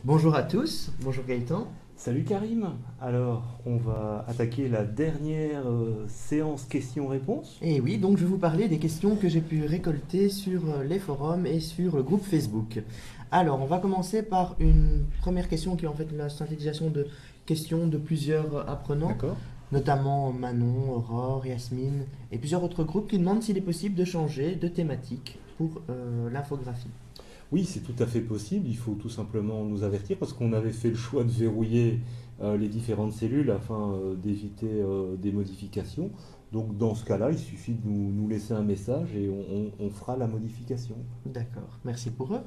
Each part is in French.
Bonjour à tous, bonjour Gaëtan. Salut Karim, alors on va attaquer la dernière séance questions-réponses. Et oui, donc je vais vous parler des questions que j'ai pu récolter sur les forums et sur le groupe Facebook. Alors, on va commencer par une première question qui est en fait la synthétisation de questions de plusieurs apprenants, D'accord? notamment Manon, Aurore, Yasmine et plusieurs autres groupes qui demandent s'il est possible de changer de thématique pour l'infographie. Oui, c'est tout à fait possible, il faut tout simplement nous avertir parce qu'on avait fait le choix de verrouiller les différentes cellules afin d'éviter des modifications. Donc dans ce cas-là, il suffit de nous laisser un message et on fera la modification. D'accord, merci pour eux.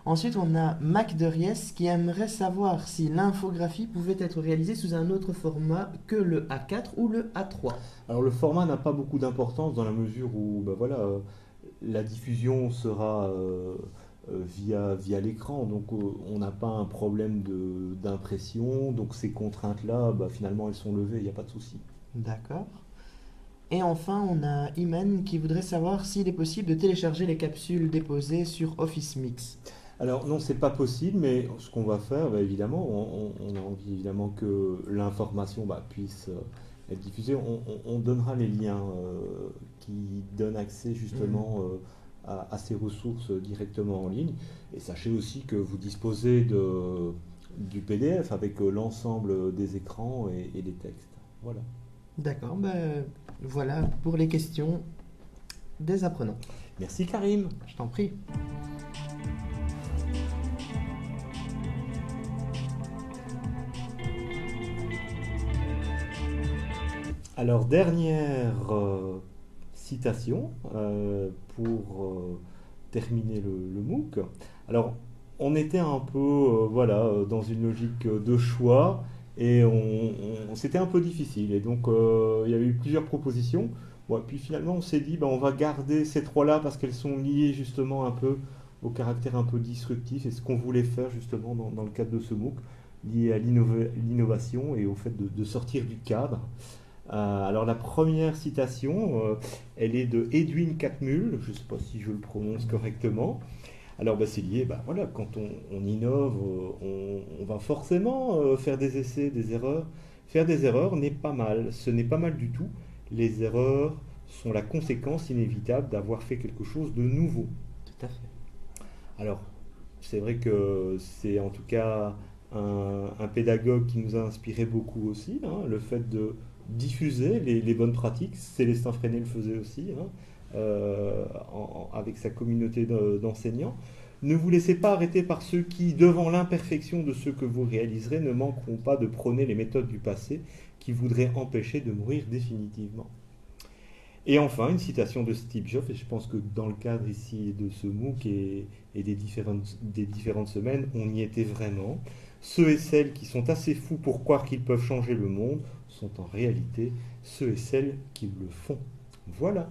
Ensuite, on a Mac de Ries qui aimerait savoir si l'infographie pouvait être réalisée sous un autre format que le A4 ou le A3. Alors le format n'a pas beaucoup d'importance dans la mesure où ben voilà, la diffusion sera via l'écran, donc on n'a pas un problème d'impression, donc ces contraintes-là, bah, finalement elles sont levées, il n'y a pas de souci. D'accord. Et enfin, on a Iman qui voudrait savoir s'il est possible de télécharger les capsules déposées sur Office Mix. Alors non, c'est pas possible, mais ce qu'on va faire, bah, évidemment, on a envie évidemment que l'information bah, puisse être diffusée. On donnera les liens qui donnent accès Mhm. justement à ces ressources directement en ligne. Et sachez aussi que vous disposez du PDF avec l'ensemble des écrans et des textes. Voilà. D'accord, ben voilà pour les questions des apprenants. Merci Karim. Je t'en prie. Alors, dernière citation pour terminer le MOOC. Alors, on était un peu voilà, dans une logique de choix et c'était un peu difficile. Et donc, il y avait eu plusieurs propositions. Bon, et puis finalement, on s'est dit, ben, on va garder ces trois-là parce qu'elles sont liées justement un peu au caractère un peu disruptif et ce qu'on voulait faire justement dans le cadre de ce MOOC, lié à l'innovation et au fait de sortir du cadre. Alors la première citation, elle est de Edwin Catmull, je ne sais pas si je le prononce correctement. Alors bah, c'est lié, bah, voilà, quand on innove, on va forcément faire des essais, des erreurs. Faire des erreurs n'est pas mal, ce n'est pas mal du tout. Les erreurs sont la conséquence inévitable d'avoir fait quelque chose de nouveau. Tout à fait. Alors, c'est vrai que c'est en tout cas un pédagogue qui nous a inspiré beaucoup aussi, hein, le fait de diffuser les bonnes pratiques. Célestin Freinet le faisait aussi, hein, avec sa communauté d'enseignants. Ne vous laissez pas arrêter par ceux qui, devant l'imperfection de ce que vous réaliserez, ne manqueront pas de prôner les méthodes du passé qui voudraient empêcher de mourir définitivement. Et enfin, une citation de Steve Jobs, et je pense que dans le cadre ici de ce MOOC et des différentes semaines, on y était vraiment. Ceux et celles qui sont assez fous pour croire qu'ils peuvent changer le monde sont en réalité ceux et celles qui le font. Voilà.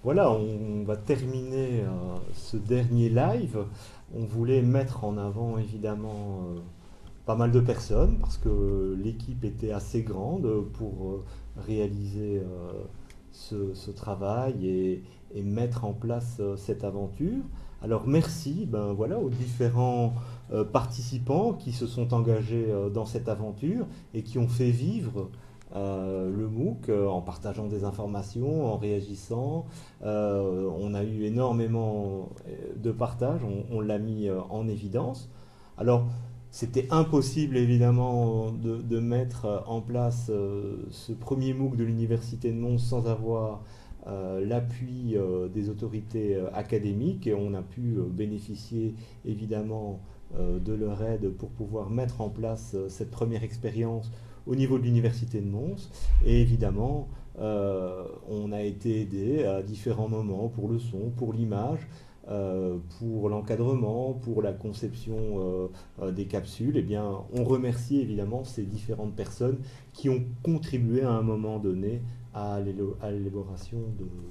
Voilà, on va terminer ce dernier live. On voulait mettre en avant évidemment pas mal de personnes parce que l'équipe était assez grande pour réaliser ce travail et mettre en place cette aventure. Alors merci ben, voilà, aux différents participants qui se sont engagés dans cette aventure et qui ont fait vivre le MOOC en partageant des informations, en réagissant. On a eu énormément de partage, on l'a mis en évidence. Alors, c'était impossible évidemment de mettre en place ce premier MOOC de l'Université de Mons sans avoir l'appui des autorités académiques et on a pu bénéficier évidemment de leur aide pour pouvoir mettre en place cette première expérience au niveau de l'Université de Mons. Et évidemment, on a été aidé à différents moments pour le son, pour l'image, pour l'encadrement, pour la conception des capsules. Eh bien, on remercie évidemment ces différentes personnes qui ont contribué à un moment donné à l'élaboration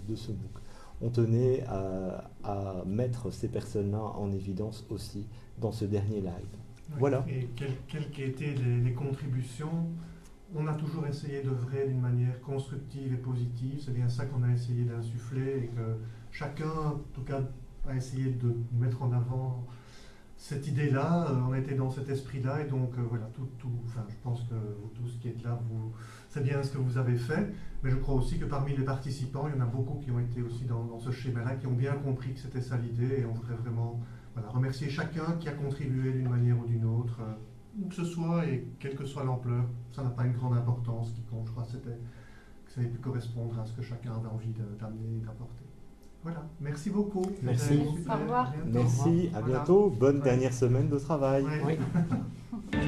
de ce MOOC. On tenait à mettre ces personnes-là en évidence aussi dans ce dernier live. Oui. Voilà. Et quelles qu'aient été les contributions, on a toujours essayé d'œuvrer d'une manière constructive et positive. C'est bien ça qu'on a essayé d'insuffler et que chacun, en tout cas, a essayé de mettre en avant cette idée-là. On a été dans cet esprit-là et donc voilà, enfin, je pense que vous tous qui êtes là, c'est bien ce que vous avez fait. Mais je crois aussi que parmi les participants, il y en a beaucoup qui ont été aussi dans ce schéma-là, qui ont bien compris que c'était ça l'idée et on voudrait vraiment remercier chacun qui a contribué d'une manière ou d'une autre. Où que ce soit et quelle que soit l'ampleur, ça n'a pas une grande importance. Ce qui compte, je crois, c'était que ça ait pu correspondre à ce que chacun avait envie d'amener et d'apporter. Voilà, merci beaucoup. Merci. Au revoir. Merci, à bientôt. Bonne dernière semaine de travail. Ouais. Oui.